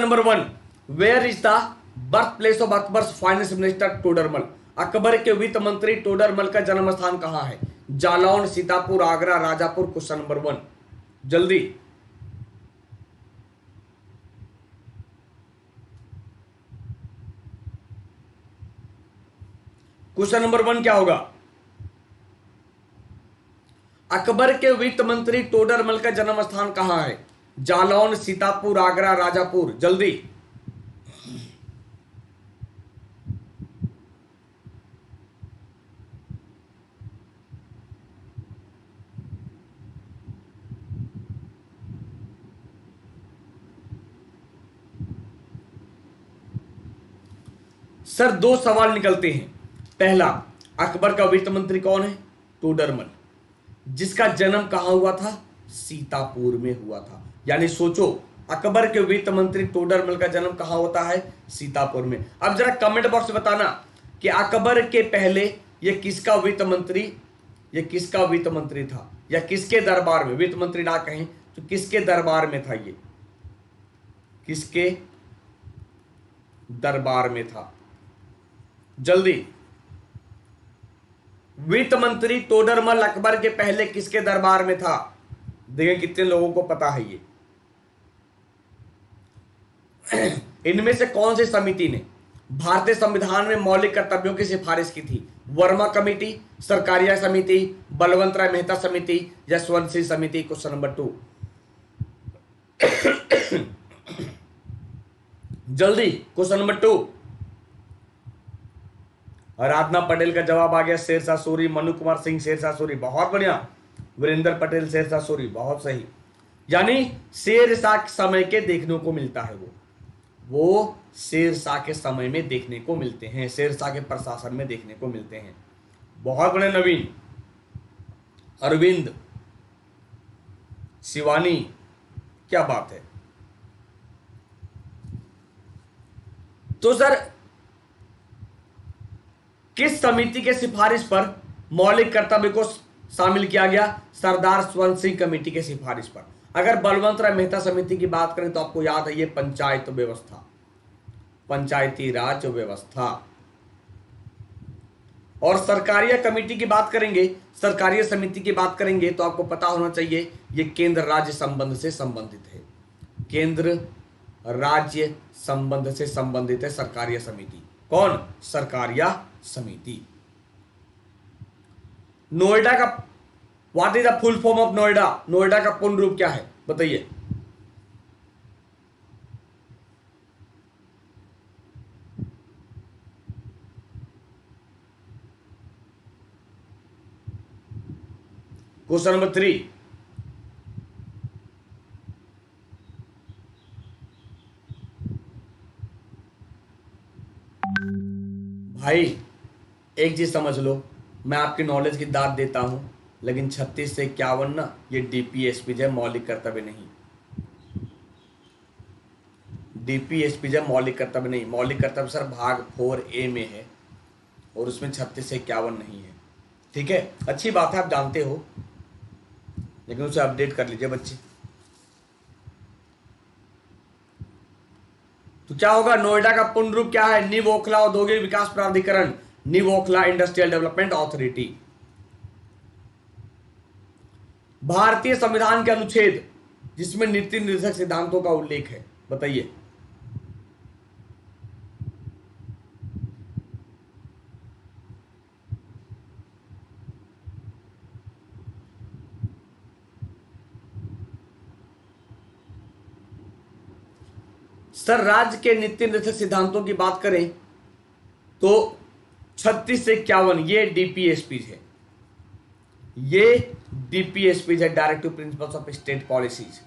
Number 1, where is the birth place of Akbar's finance minister Todarmal? Akbar के वित्त मंत्री टोडरमल का जन्म स्थान कहां है? जालौन, सीतापुर, आगरा, राजापुर। क्वेश्चन नंबर 1, जल्दी। क्वेश्चन नंबर 1 क्या होगा? अकबर के वित्त मंत्री टोडरमल का जन्म स्थान कहां है? जालौन, सीतापुर, आगरा, राजापुर। जल्दी। सर 2 सवाल निकलते हैं। पहला, अकबर का वित्त मंत्री कौन है? टोडरमल, जिसका जन्म कहां हुआ था? सीतापुर में हुआ था। यानी सोचो, अकबर के वित्त मंत्री टोडरमल का जन्म कहां होता है? सीतापुर में। अब जरा कमेंट बॉक्स में बताना कि अकबर के पहले ये किसका वित्त मंत्री था, या किसके दरबार में? वित्त मंत्री ना कहें तो किसके दरबार में था? ये किसके दरबार में था? जल्दी। वित्त मंत्री टोडरमल अकबर के पहले किसके दरबार में था? देखिए कितने लोगों को पता है ये। इनमें से कौन सी समिति ने भारतीय संविधान में मौलिक कर्तव्यों की सिफारिश की थी? वर्मा कमेटी, सरकारिया समिति, बलवंत राय मेहता समिति, यशवंत सिंह समिति। क्वेश्चन नंबर 2, जल्दी। क्वेश्चन नंबर 2, आराधना पटेल का जवाब आ गया शेरशाह सूरी। मनु कुमार सिंह शेरशाह सूरी, बहुत बढ़िया। वीरेंद्र पटेल शेरशाह सूरी, बहुत सही। यानी शेरशाह समय के देखने को मिलता है, वो शेरशाह के समय में देखने को मिलते हैं, शेरशाह के प्रशासन में देखने को मिलते हैं। बहुत बड़े नवीन, अरविंद, शिवानी, क्या बात है। तो सर किस समिति के सिफारिश पर मौलिक कर्तव्य को शामिल किया गया? सरदार स्वर्ण सिंह कमेटी के सिफारिश पर। अगर बलवंत राय मेहता समिति की बात करें तो आपको याद है ये पंचायत व्यवस्था, पंचायती राज व्यवस्था। और सरकारिया कमेटी की बात करेंगे, सरकारिया समिति की बात करेंगे तो आपको पता होना चाहिए ये केंद्र राज्य संबंध से संबंधित है, केंद्र राज्य संबंध से संबंधित है सरकारिया समिति। कौन? सरकारिया समिति। नोएडा का what is the full form of Noida? Noida का पूर्ण रूप क्या है बताइए? क्वेश्चन नंबर 3, भाई एक चीज समझ लो, मैं आपकी नॉलेज की दाद देता हूं, लेकिन 36 से 51 ना ये डीपीएसपी है, मौलिक कर्तव्य नहीं। डीपीएसपी है, मौलिक कर्तव्य नहीं। मौलिक कर्तव्य सर भाग 4A में है और उसमें 36 से 51 नहीं है। ठीक है, अच्छी बात है, आप जानते हो, लेकिन उसे अपडेट कर लीजिए बच्चे। तो क्या होगा? नोएडा का पूर्ण रूप क्या है? नीव ओखला औद्योगिक विकास प्राधिकरण, नीव ओखला इंडस्ट्रियल डेवलपमेंट अथॉरिटी। भारतीय संविधान के अनुच्छेद जिसमें नीति निर्देशक सिद्धांतों का उल्लेख है, बताइए? सर राज्य के नीति निर्देशक सिद्धांतों की बात करें तो 36 से 51 ये डीपीएसपी है, ये डीपीएसपी है, directive principles of state policies,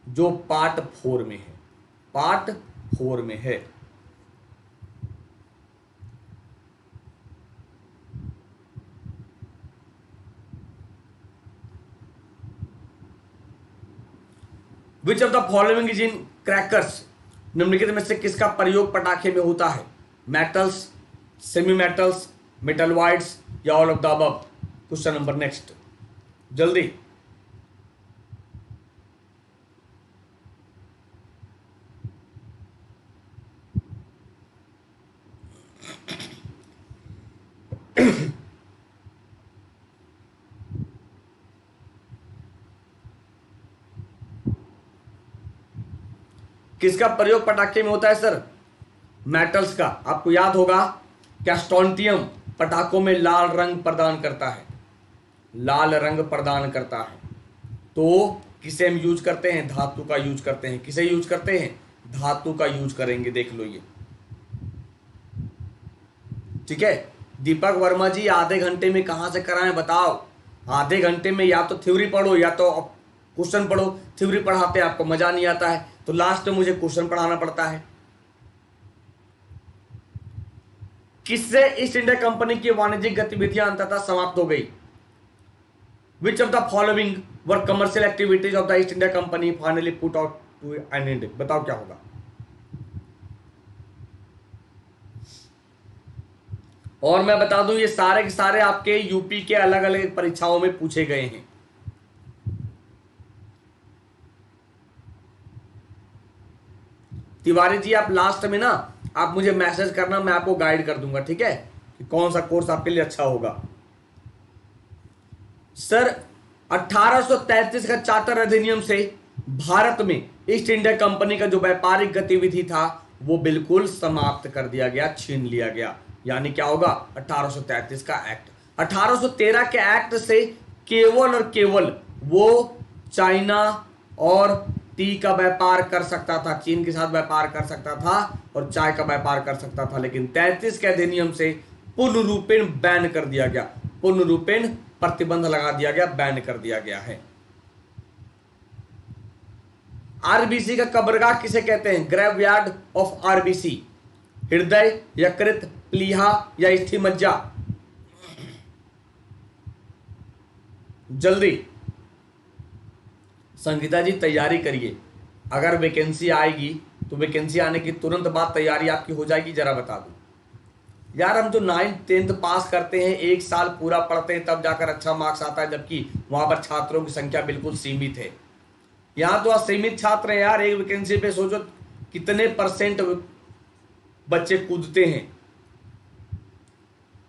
जो पार्ट 4 में है, पार्ट 4 में है। विच of the following is in crackers? निम्नलिखित में से किसका प्रयोग पटाखे में होता है? मेटल्स, सेमी मेटल्स, मेटलवाइड्स या all of the above? Question number next, जल्दी। किसका प्रयोग पटाखे में होता है सर? मेटल्स का। आपको याद होगा क्या स्ट्रोंटियम पटाखों में लाल रंग प्रदान करता है, लाल रंग प्रदान करता है। तो किसे हम यूज करते हैं? धातु का यूज करते हैं। किसे यूज करते हैं? धातु का यूज करेंगे। देख लो ये, ठीक है। दीपक वर्मा जी आधे घंटे में कहां से कराएं बताओ? आधे घंटे में या तो थ्योरी पढ़ो या तो क्वेश्चन पढ़ो। थ्योरी पढ़ाते आपको मजा नहीं आता है तो लास्ट में मुझे क्वेश्चन पढ़ाना पड़ता है। किससे ईस्ट इंडिया कंपनी की वाणिज्यिक गतिविधियां अंततः समाप्त हो गई? Which of the following were commercial activities of the East India Company finally put out to an end? बताओ क्या होगा। और मैं बता दूं ये सारे के सारे आपके यूपी के अलग अलग परीक्षाओं में पूछे गए हैं। तिवारी जी आप लास्ट में ना आप मुझे मैसेज करना, मैं आपको गाइड कर दूंगा, ठीक है, कि कौन सा कोर्स आपके लिए अच्छा होगा। सर 1833 का चार्टर अधिनियम से भारत में ईस्ट इंडिया कंपनी का जो व्यापारिक गतिविधि था वो बिल्कुल समाप्त कर दिया गया, छीन लिया गया। यानी क्या होगा? 1833 का एक्ट। 1813 के एक्ट से केवल और केवल वो चाइना और टी का व्यापार कर सकता था, चीन के साथ व्यापार कर सकता था और चाय का व्यापार कर सकता था। लेकिन 33 के अधिनियम से पूर्ण रूपेण बैन कर दिया गया, पूर्ण रूपेण प्रतिबंध लगा दिया गया, बैन कर दिया गया है। आरबीसी का कब्रगाह किसे कहते हैं? Graveyard of RBC. हृदय, यकृत, प्लीहा या स्थिमज्जा? जल्दी संगीता जी तैयारी करिए, अगर वैकेंसी आएगी तो वैकेंसी आने की तुरंत बाद तैयारी आपकी हो जाएगी। जरा बता दूं यार, हम जो 9th 10th पास करते हैं, एक साल पूरा पढ़ते हैं तब जाकर अच्छा मार्क्स आता है, जबकि वहां पर छात्रों की संख्या बिल्कुल सीमित है। यहाँ तो असीमित छात्र हैं यार, एक वैकेंसी पे सोचो कितने परसेंट बच्चे कूदते हैं।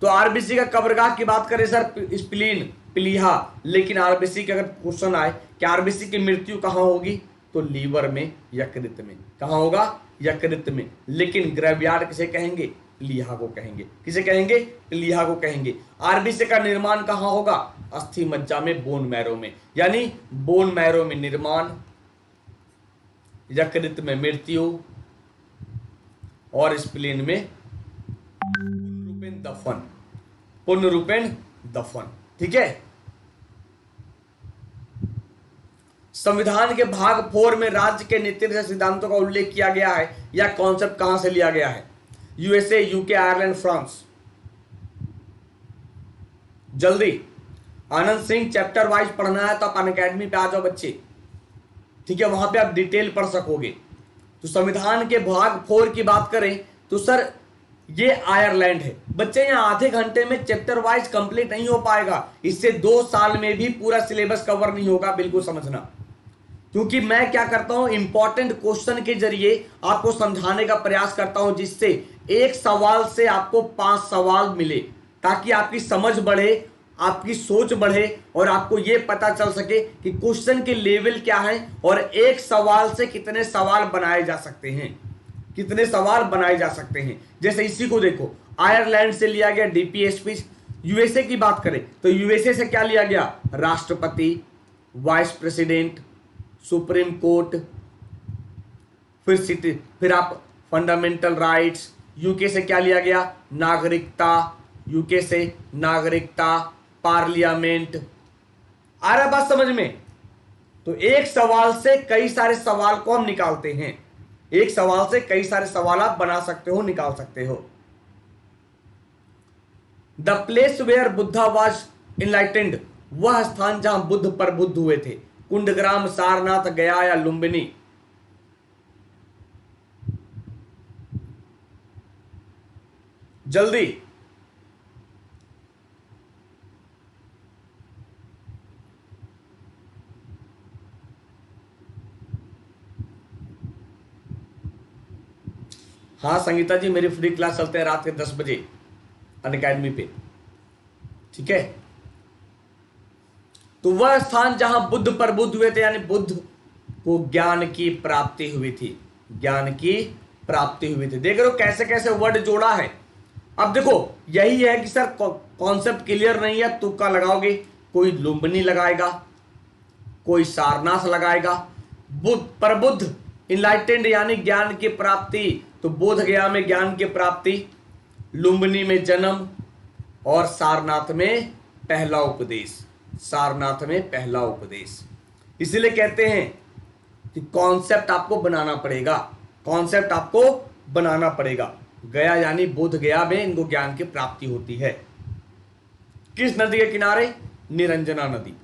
तो आरबीसी का कब्रगाह की बात करें सर, स्प्लीन, प्लीहा। लेकिन आरबीसी के अगर क्वेश्चन आए कि आरबीसी की मृत्यु कहां होगी, तो लीवर में, यकृत में। कहां होगा? यकृत में। लेकिन ग्रेवयार्ड किसे कहेंगे? प्लीहा को कहेंगे। किसे कहेंगे? प्लीहा को कहेंगे। आरबीसी का निर्माण कहां होगा? अस्थि मज्जा में, बोन मैरो में। यानी बोन मैरो में निर्माण, यकृत में मृत्यु और स्प्लीन में पूर्ण रूपेण दफन, पूर्ण रूपेण दफन। ठीक है। संविधान के भाग 4 में राज्य के नीति से सिद्धांतों का उल्लेख किया गया है। यह कॉन्सेप्ट कहां से लिया गया है? USA, UK, Ireland, France. जल्दी आनंद सिंह, चैप्टर वाइज पढ़ना है तो आप अनअकैडमी पे आ जाओ बच्चे, ठीक है, वहां पे आप डिटेल पढ़ सकोगे। तो संविधान के भाग 4 की बात करें तो सर ये आयरलैंड है। बच्चे यहाँ आधे घंटे में चैप्टर वाइज कंप्लीट नहीं हो पाएगा, इससे 2 साल में भी पूरा सिलेबस कवर नहीं होगा, बिल्कुल समझना। क्योंकि मैं क्या करता हूं, इंपॉर्टेंट क्वेश्चन के जरिए आपको समझाने का प्रयास करता हूं, जिससे एक सवाल से आपको 5 सवाल मिले, ताकि आपकी समझ बढ़े, आपकी सोच बढ़े और आपको यह पता चल सके कि क्वेश्चन के लेवल क्या है और एक सवाल से कितने सवाल बनाए जा सकते हैं, कितने सवाल बनाए जा सकते हैं। जैसे इसी को देखो, आयरलैंड से लिया गया डीपीएसपी। यूएसए की बात करें तो यूएसए से क्या लिया गया? राष्ट्रपति, वाइस प्रेसिडेंट, सुप्रीम कोर्ट, फिर आप फंडामेंटल राइट्स। यूके से क्या लिया गया? नागरिकता, यूके से नागरिकता, पार्लियामेंट। आ रहा बात समझ में? तो एक सवाल से कई सारे सवाल को हम निकालते हैं, एक सवाल से कई सारे सवाल आप बना सकते हो, निकाल सकते हो। The place where Buddha was enlightened, वह स्थान जहां बुद्ध प्रबुद्ध हुए थे। कुंडग्राम, सारनाथ, गया या लुम्बिनी? जल्दी हाँ संगीता जी, मेरी फ्री क्लास चलते हैं रात के 10 बजे अनअकैडमी पे, ठीक है। तो वह स्थान जहां बुद्ध प्रबुद्ध हुए थे, यानी बुद्ध को ज्ञान की प्राप्ति हुई थी। ज्ञान की प्राप्ति हुई थी। देख रहे हो कैसे कैसे वर्ड जोड़ा है। अब देखो यही है कि सर कॉन्सेप्ट क्लियर नहीं है, तुक्का लगाओगे, कोई लुम्बिनी लगाएगा, कोई सारनाथ लगाएगा। बुद्ध प्रबुद्ध इनलाइटेंड यानी ज्ञान की प्राप्ति, तो बोध गया में ज्ञान की प्राप्ति, लुम्बिनी में जन्म और सारनाथ में पहला उपदेश, सारनाथ में पहला उपदेश। इसलिए कहते हैं कि कॉन्सेप्ट आपको बनाना पड़ेगा, कॉन्सेप्ट आपको बनाना पड़ेगा। गया यानी बोध गया में इनको ज्ञान की प्राप्ति होती है। किस नदी के किनारे? निरंजना नदी,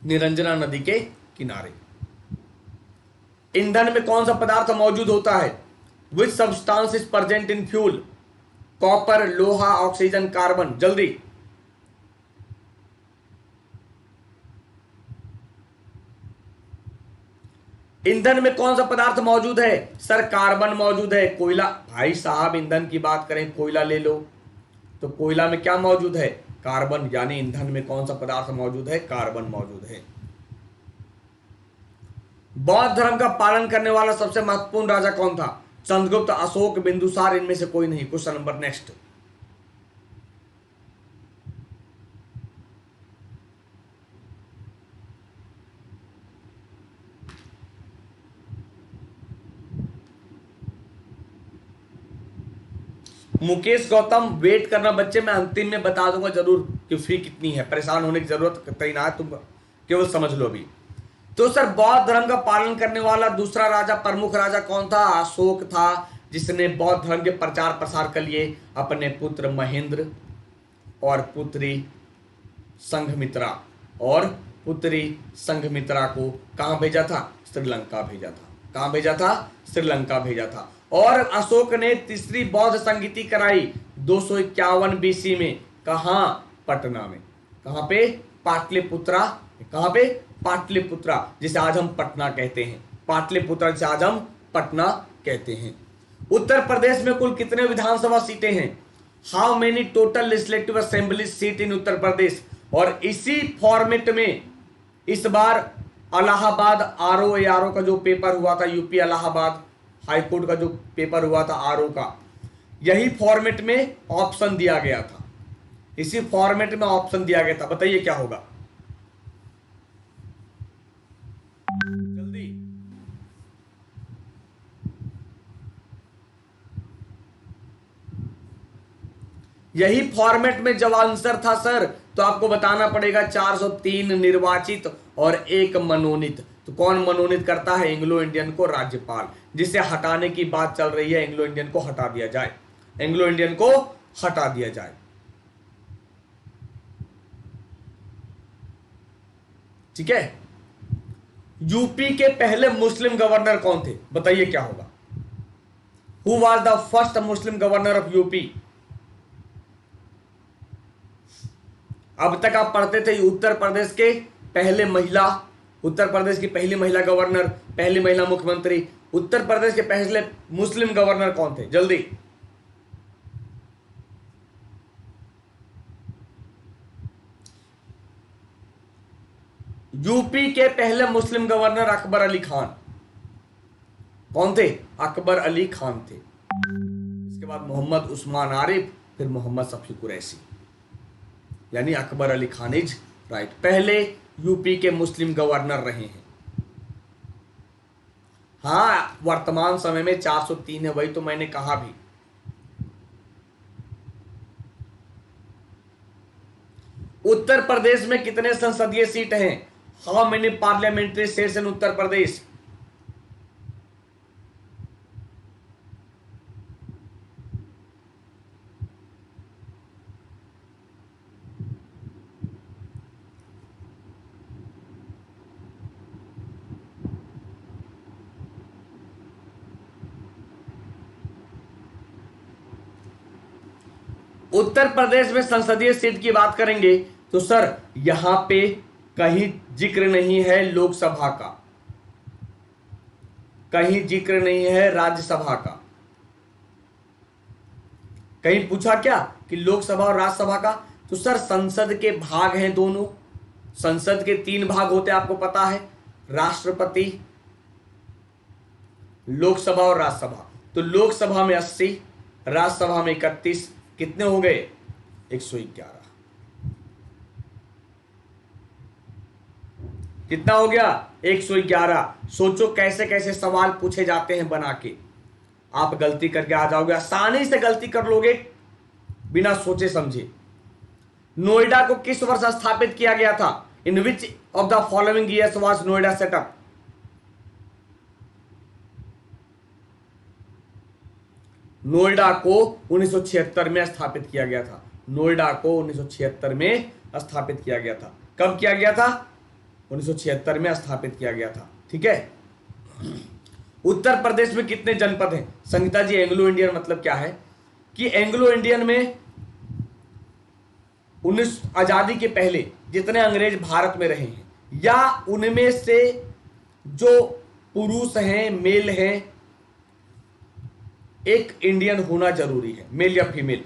निरंजना नदी के किनारे। ईंधन में कौन सा पदार्थ मौजूद होता है? Which substance is present in fuel? Copper, लोहा, ऑक्सीजन, कार्बन। जल्दी। ईंधन में कौन सा पदार्थ मौजूद है? सर कार्बन मौजूद है। कोयला, भाई साहब ईंधन की बात करें, कोयला ले लो, तो कोयला में क्या मौजूद है? कार्बन। यानी ईंधन में कौन सा पदार्थ मौजूद है? कार्बन मौजूद है। बौद्ध धर्म का पालन करने वाला सबसे महत्वपूर्ण राजा कौन था? चंद्रगुप्त, अशोक, बिंदुसार, इनमें से कोई नहीं। Question number next. Mukesh Gautam, wait करना बच्चे, मैं अंतिम में बता दूंगा जरूर कि फी कितनी है, परेशान होने की जरूरत कहीं ना है, तुम केवल समझ लो अभी। तो सर बौद्ध धर्म का पालन करने वाला दूसरा राजा, प्रमुख राजा कौन था? अशोक था, जिसने बौद्ध धर्म के प्रचार प्रसार के लिए अपने पुत्र महेंद्र और पुत्री संघमित्रा को कहां भेजा था? श्रीलंका भेजा था। कहां भेजा था? श्रीलंका भेजा था। और अशोक ने तीसरी बौद्ध संगीति कराई 251 बीसी में। कहां? पटना में। कहां पे? पाटलिपुत्रा। कहां पे? पाटलिपुत्रा, जिसे आज हम पटना कहते हैं। पाटलिपुत्रा जिसे आज हम पटना कहते हैं। उत्तर प्रदेश में कुल कितने विधानसभा सीटें हैं? How many total legislative assembly seat in Uttar Pradesh? और इसी फॉर्मेट में इस बार इलाहाबाद आरओ का जो पेपर हुआ था, यूपी इलाहाबाद हाईकोर्ट का जो पेपर हुआ था आरओ का, यही फॉर्मेट में ऑप्शन दिया गया था। इसी फॉर्मेट में ऑप्शन दिया गया था। बताइए क्या होगा जल्दी। यही फॉर्मेट में जब आंसर था सर, तो आपको बताना पड़ेगा 403 निर्वाचित और 1 मनोनीत। तो कौन मनोनीत करता है? एंग्लो इंडियन को राज्यपाल। जिसे हटाने की बात चल रही है, एंग्लो इंडियन को हटा दिया जाए, एंग्लो इंडियन को हटा दिया जाए। ठीक है। यूपी के पहले मुस्लिम गवर्नर कौन थे? बताइए क्या होगा। Who was the first Muslim governor of UP? अब तक आप पढ़ते थे उत्तर प्रदेश के पहले महिला, उत्तर प्रदेश की पहली महिला गवर्नर, पहली महिला मुख्यमंत्री। उत्तर प्रदेश के पहले मुस्लिम गवर्नर कौन थे? जल्दी। यूपी के पहले मुस्लिम गवर्नर अकबर अली खान। कौन थे? अकबर अली खान थे। इसके बाद मोहम्मद उस्मान आरिफ, फिर मोहम्मद शफी कुरैशी, यानी अकबर अली खान इज राइट। पहले यूपी के मुस्लिम गवर्नर रहे हैं। हाँ, वर्तमान समय में 403 है, वही तो मैंने कहा भी। उत्तर प्रदेश में कितने संसदीय सीट हैं? How many parliamentary seats in Uttar Pradesh? Uttar Pradesh में संसदीय सीट की बात करेंगे तो सर यहां पे कहीं जिक्र नहीं है लोकसभा का, कहीं जिक्र नहीं है राज्यसभा का। कहीं पूछा क्या कि लोकसभा और राज्यसभा का? तो सर संसद के भाग हैं दोनों। संसद के 3 भाग होते हैं, आपको पता है। राष्ट्रपति, लोकसभा और राज्यसभा। तो लोकसभा में 80, राज्यसभा में 31, कितने हो गए? 111। कितना हो गया? 111। सोचो कैसे कैसे सवाल पूछे जाते हैं बना के, आप गलती करके आ जाओगे, आसानी से गलती कर लोगे बिना सोचे समझे। नोएडा को किस वर्ष स्थापित किया गया था? In which of the following years was Noida set up? Noida को 1976 में स्थापित किया गया था। नोएडा को 1976 में स्थापित किया गया था। कब किया गया था? 1976 में स्थापित किया गया था। ठीक है। उत्तर प्रदेश में कितने जनपद हैं? संगीता जी, एंग्लो इंडियन मतलब क्या है कि एंग्लो इंडियन में 19 आजादी के पहले जितने अंग्रेज भारत में रहे हैं या उनमें से जो पुरुष हैं, मेल हैं, एक इंडियन होना जरूरी है, मेल या फीमेल,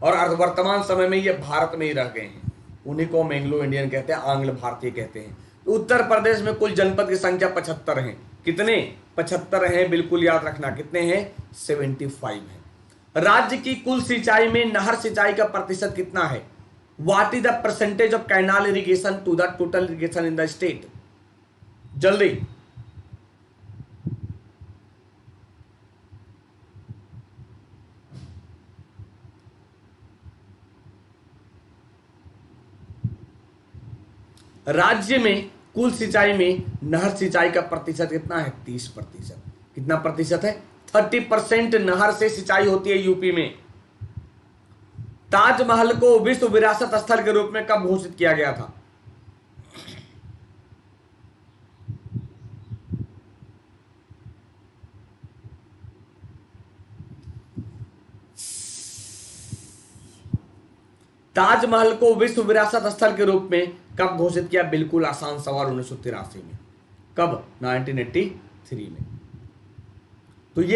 और वर्तमान समय में ये भारत में ही रह गए हैं, उन्हीं को हम एंग्लो इंडियन कहते हैं, आंग्ल भारतीय कहते हैं। तो उत्तर प्रदेश में कुल जनपद की संख्या 75 है। कितने? 75 हैं, बिल्कुल याद रखना। कितने हैं? 75 है। राज्य की कुल सिंचाई में नहर सिंचाई का प्रतिशत कितना है? What is the percentage of canal irrigation to the total irrigation in the state? जल्दी। राज्य में कुल सिंचाई में नहर सिंचाई का प्रतिशत कितना है? 30%। कितना प्रतिशत है? 30% नहर से सिंचाई होती है यूपी में। ताजमहल को विश्व विरासत स्थल के रूप में कब घोषित किया गया था? ताजमहल को विश्व विरासत स्थल के रूप में कब घोषित किया? बिल्कुल आसान सवाल, 1983 में। कब? 1983 में।